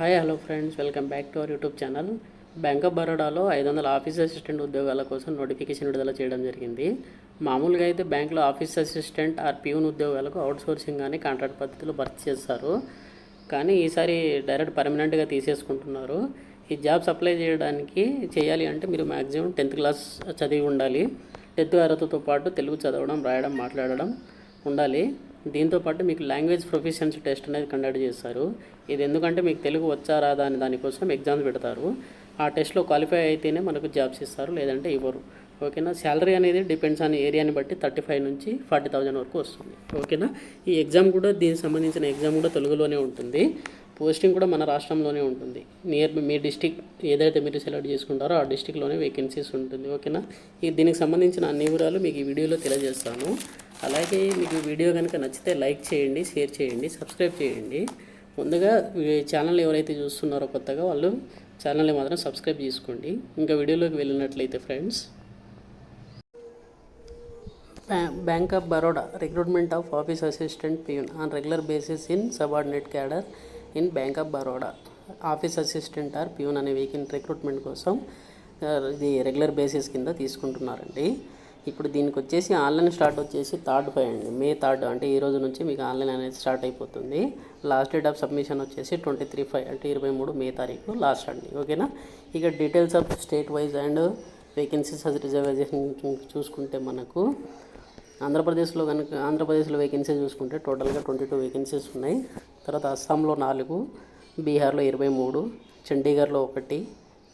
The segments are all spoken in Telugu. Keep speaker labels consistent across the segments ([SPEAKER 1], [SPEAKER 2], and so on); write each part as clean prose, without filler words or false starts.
[SPEAKER 1] Hi hello friends, welcome back to our YouTube channel. Bank of బరోడాలో 500 ఆఫీస్ అసిస్టెంట్ ఉద్యోగాల కోసం నోటిఫికేషన్ విడుదల చేయడం జరిగింది. మామూలుగా అయితే బ్యాంకులో ఆఫీస్ అసిస్టెంట్ ఆర్ ప్యూన్ ఉద్యోగాలకు అవుట్సోర్సింగ్ కానీ కాంట్రాక్ట్ పద్ధతిలో భర్తీ చేస్తారు. కానీ ఈసారి డైరెక్ట్ పర్మనెంట్గా తీసేసుకుంటున్నారు. ఈ జాబ్స్ అప్లై చేయాలి అంటే మీరు మ్యాక్సిమం 10th క్లాస్ చదివి ఉండాలి. 10th అర్హతతో పాటు తెలుగు చదవడం, రాయడం, మాట్లాడడం ఉండాలి. దీంతోపాటు మీకు లాంగ్వేజ్ ప్రొఫిషియన్సీ టెస్ట్ అనేది కండక్ట్ చేస్తారు. ఇది ఎందుకంటే మీకు తెలుగు వచ్చా రాదా అని దానికోసం ఎగ్జామ్స్ పెడతారు. ఆ టెస్ట్లో క్వాలిఫై అయితేనే మనకు జాబ్స్ ఇస్తారు, లేదంటే ఇవ్వరు. ఓకేనా. శాలరీ అనేది డిపెండ్స్ ఆన్ ఏరియాని బట్టి 35 నుంచి 40,000 వరకు వస్తుంది. ఓకేనా. ఈ ఎగ్జామ్ కూడా, దీనికి సంబంధించిన ఎగ్జామ్ కూడా తెలుగులోనే ఉంటుంది. పోస్టింగ్ కూడా మన రాష్ట్రంలోనే ఉంటుంది. మీ డిస్టిక్ ఏదైతే మీరు సెలెక్ట్ చేసుకుంటారో ఆ డిస్టిక్లోనే వేకెన్సీస్ ఉంటుంది. ఓకేనా. దీనికి సంబంధించిన అన్ని వివరాలు మీకు ఈ వీడియోలో తెలియజేస్తాను. అలాగే మీకు వీడియో కనుక నచ్చితే లైక్ చేయండి, షేర్ చేయండి, సబ్స్క్రైబ్ చేయండి. ముందుగా ఛానల్ ఎవరైతే చూస్తున్నారో కొత్తగా వాళ్ళు ఛానల్ని మాత్రం సబ్స్క్రైబ్ చేసుకోండి. ఇంకా వీడియోలోకి వెళ్ళినట్లయితే friends, bank of Baroda recruitment of office assistant peon on regular basis in subordinate cadre in bank of Baroda. Office assistant are peon అనే వేకెంట్ రిక్రూట్మెంట్ కోసం ఇది రెగ్యులర్ బేసిస్ కింద తీసుకుంటున్నారండి. ఇప్పుడు దీనికి వచ్చేసి ఆన్లైన్ స్టార్ట్ వచ్చేసి 3rd అండి, May 3rd, అంటే ఈ రోజు నుంచి మీకు ఆన్లైన్ అనేది స్టార్ట్ అయిపోతుంది. లాస్ట్ డేట్ ఆఫ్ సబ్మిషన్ వచ్చేసి 23/5 అంటే 23 May తారీఖు లాస్ట్ అండి. ఓకేనా. ఇక details of state wise and vacancies అది రిజర్వేషన్ చూసుకుంటే మనకు ఆంధ్రప్రదేశ్లో వేకెన్సీ చూసుకుంటే టోటల్గా 22 వేకెన్సీస్ ఉన్నాయి. తర్వాత అస్సాంలో 4, బీహార్లో 23, చండీగఢ్లో 1,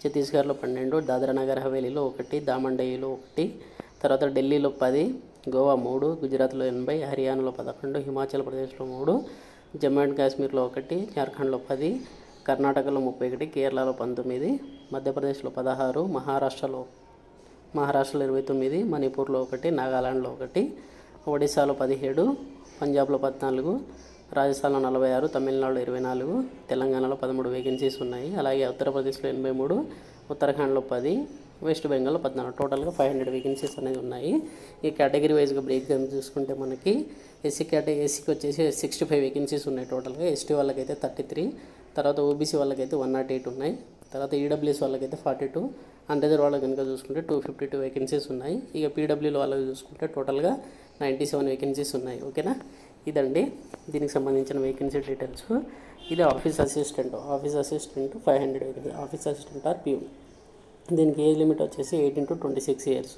[SPEAKER 1] ఛత్తీస్గఢ్లో 12, దాద్రా నగర్ హవేలీలో 1, దామండయిలో 1, తర్వాత ఢిల్లీలో 10, గోవా 3, గుజరాత్లో 80, హర్యానాలో 11, హిమాచల్ ప్రదేశ్లో 3, జమ్మూ అండ్ కాశ్మీర్లో 1, జార్ఖండ్లో 10, కర్ణాటకలో 31, కేరళలో 19, మధ్యప్రదేశ్లో 16, మహారాష్ట్రలో 29, మణిపూర్లో 1, నాగాలాండ్లో 1, ఒడిశాలో 17, పంజాబ్లో 14, రాజస్థాన్లో 46, తమిళనాడులో 24, తెలంగాణలో 13 వేకెన్సీస్ ఉన్నాయి. అలాగే ఉత్తరప్రదేశ్లో 83, ఉత్తరాఖండ్లో 10, వెస్ట్ బెంగాల్లో 14, టోటల్గా 500 వేకెన్సీస్ అనేది ఉన్నాయి. ఈ కేటగిరీ వైజ్గా బ్రేక్ డౌన్ చూసుకుంటే మనకి ఎస్సీకి వచ్చేసి 65 వేకెన్సీస్ ఉన్నాయి టోటల్గా. ఎస్టీ వాళ్ళకైతే 33, తర్వాత ఓబీసీ వాళ్ళకైతే 108 ఉన్నాయి. తర్వాత ఈడబ్ల్యూఎస్ వాళ్ళకైతే 42, అన్రిజర్వ్ వాళ్ళకి కనుక చూసుకుంటే 252 వేకెన్సీస్ ఉన్నాయి. ఇక పీడబ్ల్యూలో వాళ్ళకి చూసుకుంటే టోటల్గా 97 వేకెన్సీస్ ఉన్నాయి. ఓకేనా. ఇదండి దీనికి సంబంధించిన వేకెన్సీ డీటెయిల్స్. ఇది office assistant 500 vacancy, office assistant are peon. దీనికి ఏజ్ లిమిట్ వచ్చేసి 18 to 26 years,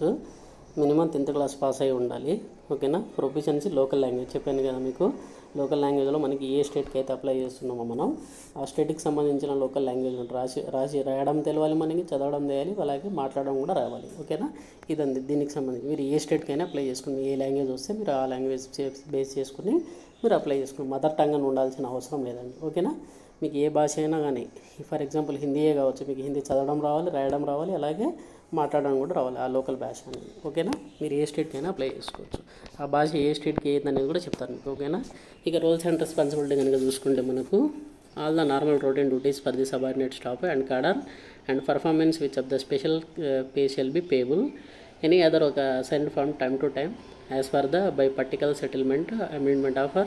[SPEAKER 1] minimum 10th class pass అయి ఉండాలి. ఓకేనా. ప్రొఫిషియన్సీ లోకల్ లాంగ్వేజ్ చెప్పాను కదా మీకు. లోకల్ లాంగ్వేజ్లో మనకి ఏ స్టేట్కి అయితే అప్లై చేస్తున్నామో మనం ఆ స్టేట్కి సంబంధించిన లోకల్ లాంగ్వేజ్ రాయడం తెలియాలి మనకి, చదవడం తెలియాలి, అలాగే మాట్లాడడం కూడా రావాలి. ఓకేనా. ఇదండి దీనికి సంబంధించి మీరు ఏ స్టేట్కైనా అప్లై చేసుకుని, ఏ లాంగ్వేజ్ వస్తే మీరు ఆ లాంగ్వేజ్ బేస్ చేసుకుని మీరు అప్లై చేసుకుని, మదర్ టంగ్ అని ఉండాల్సిన అవసరం లేదండి. ఓకేనా. మీకు ఏ భాష అయినా కానీ, ఫర్ ఎగ్జాంపుల్ హిందీయే కావచ్చు, మీకు హిందీ చదవడం రావాలి, రాయడం రావాలి, అలాగే మాట్లాడడం కూడా రావాలి ఆ లోకల్ భాష అనేది. ఓకేనా. మీరు ఏ స్టేట్కైనా అప్లై చేసుకోవచ్చు. ఆ భాష ఏ స్టేట్కి ఏందనేది కూడా చెప్తారు మీకు. ఓకేనా. ఇక రోల్స్ అండ్ రెస్పాన్సిబిలిటీ కనుక చూసుకుంటే మనకు all the normal routine duties for the subordinate staff and cadre and performance which of the special pay shall be payable any other work assigned from time to time as per the bipartite settlement amendment of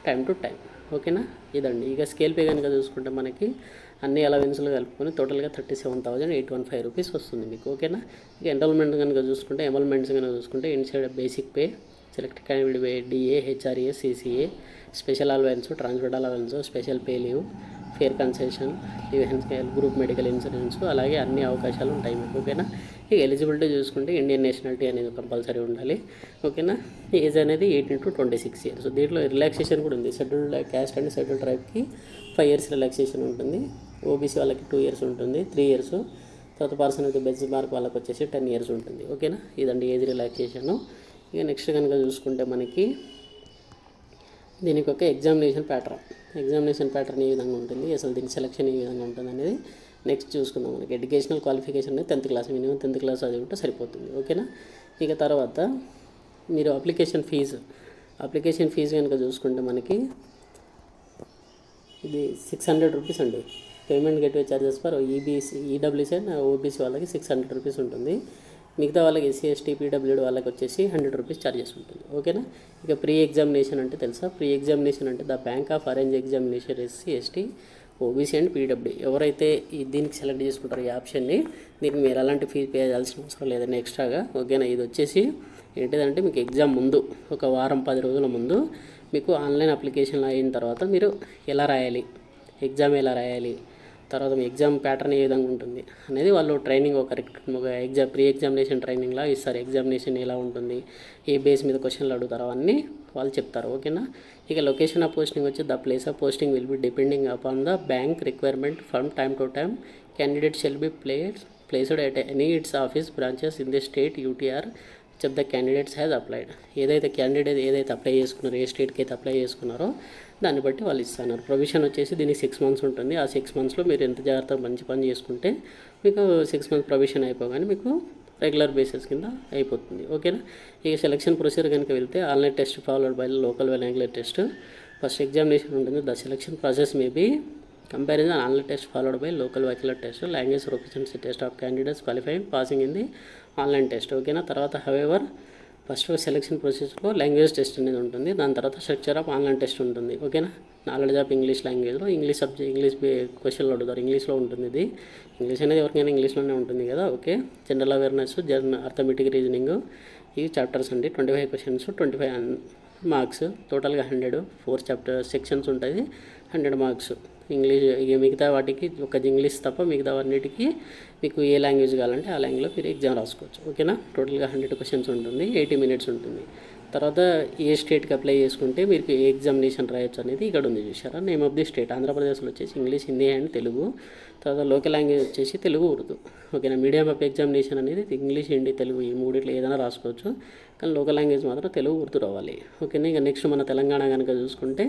[SPEAKER 1] time to time. ఓకేనా. ఇదండి. ఇక స్కేల్ పే కనుక చూసుకుంటే మనకి అన్ని అలవెన్స్లు కలుపుకొని టోటల్గా 37,815 రూపీస్ వస్తుంది మీకు. ఓకేనా. ఇక ఎన్రోల్మెంట్ కనుక చూసుకుంటే కనుక చూసుకుంటే inside basic pay, select candidate pay, DA, HRA, CCA, special allowance, transport allowance, special pay leave, fare concession, leave health, group medical insurance, అలాగే అన్ని అవకాశాలు ఉంటాయి మీకు. ఓకేనా. ఇక ఎలిజిబిలిటీ చూసుకుంటే ఇండియన్ నేషనాలిటీ అనేది కంపల్సరీ ఉండాలి. ఓకేనా. ఏజ్ అనేది 18 to 26 ఇయర్స్. దీంట్లో రిలాక్సేషన్ కూడా ఉంది. షెడ్యూల్డ్ క్యాస్ట్ అండ్ షెడ్యూల్డ్ ట్రైబ్కి 5 years రిలాక్సేషన్ ఉంటుంది. ఓబీసీ వాళ్ళకి 2 years ఉంటుంది, 3 years. తర్వాత పర్సన్ విత్ బెంచ్ మార్క్ వాళ్ళకి వచ్చేసి 10 years ఉంటుంది. ఓకేనా. ఇదండి ఏజ్ రిలాక్సేషను. ఇక నెక్స్ట్ కనుక చూసుకుంటే మనకి దీనికి ఒక ఎగ్జామినేషన్ ప్యాటర్న్ ఏ విధంగా ఉంటుంది, అసలు దీని సెలక్షన్ ఏ విధంగా ఉంటుంది అనేది నెక్స్ట్ చూసుకుందాం. మనకి ఎడ్యుకేషనల్ క్వాలిఫికేషన్ అనేది 10th class, minimum 10th class అది ఉంటే సరిపోతుంది. ఓకేనా. ఇక తర్వాత మీరు అప్లికేషన్ ఫీజు కనుక చూసుకుంటే మనకి ఇది 600 రూపీస్ అండి. Payment gateway charges for EWC and OBC వాళ్ళకి 600 రూపీస్ ఉంటుంది. మిగతా వాళ్ళకి ఎస్సీ ఎస్టీ పీడబ్ల్యూడి వాళ్ళకి వచ్చేసి 100 రూపీస్ ఛార్జెస్ ఉంటుంది. ఓకేనా. ఇక ప్రీ ఎగ్జామినేషన్ అంటే తెలుసా? ప్రీ ఎగ్జామినేషన్ అంటే the bank of arrange examination SC ST OBC and PW ఎవరైతే దీనికి సెలెక్ట్ చేసుకుంటారో ఈ ఆప్షన్ని, దీనికి మీరు ఎలాంటి ఫీజు పే చేయాల్సిన అవసరం లేదండి ఎక్స్ట్రాగా. ఓకేనా, ఇది వచ్చేసి ఏంటిదంటే మీకు ఎగ్జామ్ ముందు ఒక వారం 10 రోజుల ముందు మీకు ఆన్లైన్ అప్లికేషన్ అయిన తర్వాత మీరు ఎలా రాయాలి, ఎగ్జామ్ ఎలా రాయాలి, తర్వాత మీ ఎగ్జామ్ ప్యాటర్న్ ఏ విధంగా ఉంటుంది అనేది వాళ్ళు ట్రైనింగ్ ఒక ప్రీ ఎగ్జామినేషన్ ట్రైనింగ్లా ఇస్తారు. ఎగ్జామినేషన్ ఎలా ఉంటుంది, ఏ బేస్ మీద క్వశ్చన్లు అడుగుతారో అవన్నీ వాళ్ళు చెప్తారు. ఓకేనా, ఇక లొకేషన్ ఆఫ్ పోస్టింగ్ వచ్చి the place of posting will be depending upon the bank requirement from time to time. Candidate shall be placed at any its office branches in the state యూటీఆర్ చెప్ the candidates has applied. Candidate ఏదైతే అప్లై చేసుకున్నారో, ఏ స్టేట్కి అయితే అప్లై చేసుకున్నారో దాన్ని బట్టి వాళ్ళు ఇస్తున్నారు. ప్రొవిషన్ వచ్చేసి దీనికి 6 months ఉంటుంది. ఆ 6 monthsలో మీరు ఎంత జాగ్రత్తగా మంచి పని చేసుకుంటే మీకు 6 months ప్రొవిషన్ అయిపోగానే మీకు రెగ్యులర్ బేసిస్ కింద అయిపోతుంది. ఓకేనా, ఇక సెలక్షన్ ప్రొసీజర్ కనుక వెళ్తే online test followed by local language test. First examination ఉంటుంది. The selection process may be comparison online test followed by local vehicular test, language proficiency test of candidates qualifying passing in the online test. ఓకేనా, తర్వాత హవెవర్ ఫస్ట్ సెలక్షన్ ప్రొసెస్లో లాంగ్వేజ్ టెస్ట్ అనేది ఉంటుంది. దాని తర్వాత స్ట్రక్చర్ ఆఫ్ ఆన్లైన్ టెస్ట్ ఉంటుంది. ఓకేనా, నాలెడ్జ్ ఆఫ్ ఇంగ్లీష్ లాంగ్వేజ్లో ఇంగ్లీష్ క్వశ్చన్లు అడుగుతారు. ఇంగ్లీష్లో ఉంటుంది. ఇది ఇంగ్లీష్ అనేది ఎవరికైనా ఇంగ్లీష్లోనే ఉంటుంది కదా. Okay, general awareness, arithmetic reasoning, ఇవి చాప్టర్స్ అండి. 25 questions, 25 మార్క్స్, టోటల్గా 100. 4 సెక్షన్స్ ఉంటుంది, 100 మార్క్స్. ఇంగ్లీష్ ఇక మిగతా వాటికి ఒక ఇంగ్లీష్ తప్ప మిగతా అన్నిటికీ మీకు ఏ లాంగ్వేజ్ కావాలంటే ఆ లాంగ్వేజ్లో మీరు ఎగ్జామ్ రాసుకోవచ్చు. ఓకేనా, టోటల్గా 100 questions ఉంటుంది, 80 minutes ఉంటుంది. తర్వాత ఏ స్టేట్కి అప్లై చేసుకుంటే మీరు ఏ ఎగ్జామినేషన్ రాయొచ్చు అనేది ఇక్కడ ఉంది చూసారా. నేమ్ ఆఫ్ ది స్టేట్ ఆంధ్రప్రదేశ్లో వచ్చేసి ఇంగ్లీష్, హిందీ అండ్ తెలుగు. తర్వాత లోకల్ లాంగ్వేజ్ వచ్చేసి తెలుగు, ఉర్దూ. ఓకేనా, మీడియం ఆఫ్ ఎగ్జామినేషన్ అనేది ఇంగ్లీష్, హిందీ, తెలుగు ఈ మూడిట్లో ఏదైనా రాసుకోవచ్చు. కానీ లోకల్ లాంగ్వేజ్ మాత్రం తెలుగు, ఉర్దూ రావాలి. ఓకేనా, ఇక నెక్స్ట్ మన తెలంగాణ కనుక చూసుకుంటే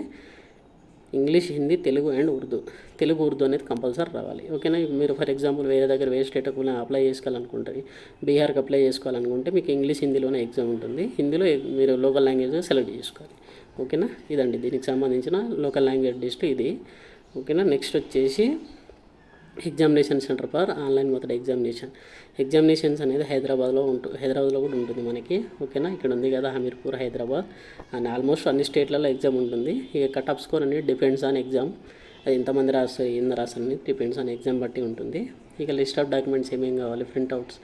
[SPEAKER 1] ఇంగ్లీష్, హిందీ, తెలుగు అండ్ ఉర్దూ. తెలుగు, ఉర్దూ అనేది కంపల్సరీ రావాలి. ఓకేనా, మీరు ఫర్ ఎగ్జాంపుల్ వేరే స్టేట్కి అప్లై చేసుకోవాలనుకుంటారు, బీహార్కి అప్లై చేసుకోవాలనుకుంటే మీకు ఇంగ్లీష్, హిందీలోనే ఎగ్జామ్ ఉంటుంది. హిందీలో మీరు లోకల్ లాంగ్వేజ్ సెలెక్ట్ చేసుకోవాలి. ఓకేనా, ఇదండి దీనికి సంబంధించిన లోకల్ లాంగ్వేజ్ లిస్ట్ ఇది. ఓకేనా, నెక్స్ట్ వచ్చేసి examination centre for online method examinations అనేది హైదరాబాద్లో కూడా ఉంటుంది మనకి. ఓకేనా, ఇక్కడ ఉంది కదా హమీర్పూర్, హైదరాబాద్. అండ్ ఆల్మోస్ట్ అన్ని స్టేట్లలో ఎగ్జామ్ ఉంటుంది. ఇక కట్ ఆఫ్ స్కోర్ అనేది డిపెండ్స్ ఆన్ ఎగ్జామ్, అది ఎంతమంది రాస్తారు, ఏంది రాస్తారని డిపెండ్స్ ఆన్ ఎగ్జామ్ బట్టి ఉంటుంది. ఇక లిస్ట్ ఆఫ్ డాక్యుమెంట్స్ ఏమేమి కావాలి, ప్రింట్అవుట్స్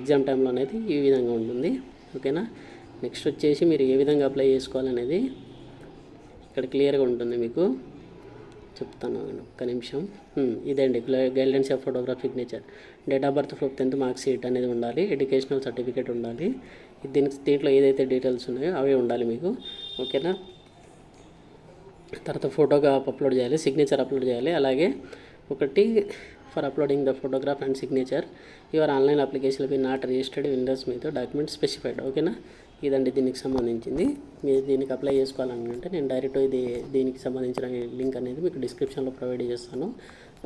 [SPEAKER 1] ఎగ్జామ్ టైంలో అనేది ఈ విధంగా ఉంటుంది. ఓకేనా, నెక్స్ట్ వచ్చేసి మీరు ఏ విధంగా అప్లై చేసుకోవాలనేది ఇక్కడ క్లియర్గా ఉంటుంది, మీకు చెప్తాను ఒక్క నిమిషం. ఇదండి guidelines of photograph signature. Date of birth, 10th mark sheet అనేది ఉండాలి, ఎడ్యుకేషనల్ సర్టిఫికేట్ ఉండాలి. దీంట్లో ఏదైతే డీటెయిల్స్ ఉన్నాయో అవే ఉండాలి మీకు. ఓకేనా, తర్వాత ఫోటోగా అప్లోడ్ చేయాలి, సిగ్నేచర్ అప్లోడ్ చేయాలి. అలాగే ఒకటి for uploading the photograph and signature your online application be not registered windows మీద డాక్యుమెంట్ స్పెసిఫైడ్. ఓకేనా, ఇదండి దీనికి సంబంధించింది. మీరు దీనికి అప్లై చేసుకోవాలనుకుంటే నేను డైరెక్ట్ దీనికి సంబంధించిన లింక్ అనేది మీకు డిస్క్రిప్షన్లో ప్రొవైడ్ చేస్తాను.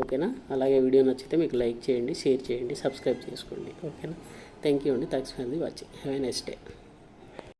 [SPEAKER 1] ఓకేనా, అలాగే వీడియో నచ్చితే మీకు లైక్ చేయండి, షేర్ చేయండి, సబ్స్క్రైబ్ చేసుకోండి. ఓకేనా, థ్యాంక్ యూ అండి. Thanks for the watching. Have a nice day.